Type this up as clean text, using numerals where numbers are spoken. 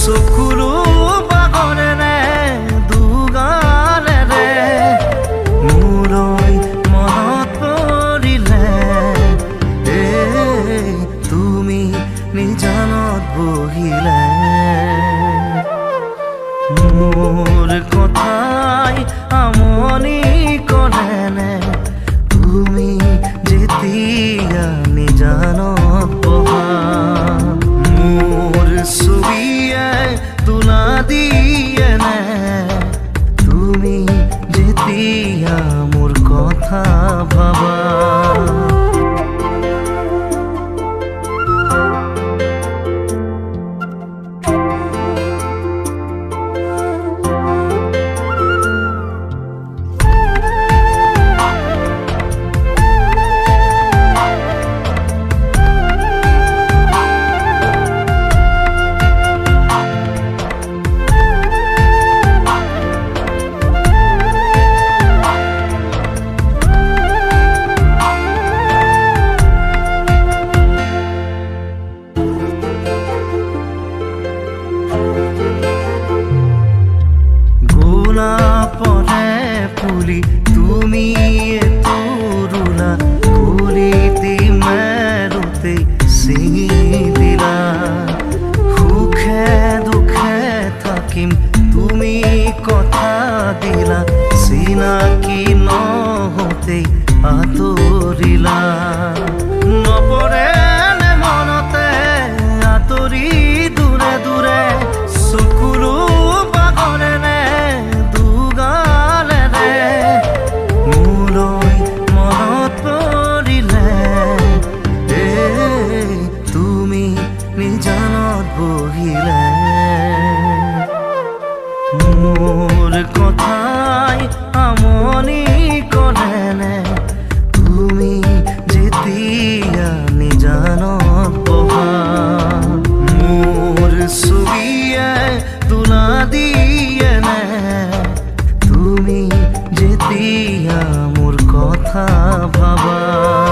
চকুলো বাগৰেৰে দুগালেৰে মোলৈ মনত পৰিলে তুমি নিজানত বহিলে মোৰ কথাই আমনি কৰেনে তুমি যেতিয়া নিজানত বহা মোৰ ছবিয়ে তোলা দিয়েনে তুমি যেতিয়া মোৰ কথা ভাবা পরে পুলি তুমি তরুণা কলিতে মেরুতে ছিঙি দিলা সুখে দুখে থাকিম তুমি কথা দিলা চিনাকি নহতে আঁতৰিলা নপৰে নে মনতে আঁতৰি দূৰে দূৰে চকুলো বাগৰেনে নিজানত বহিলে মোৰ কথাই আমনি কৰেনে তুমি যেতিয়া নিজানত বহা মোৰ ছবিয়ে তোলা দিয়েনে তুমি যেতিয়া মোৰ কথা ভাবা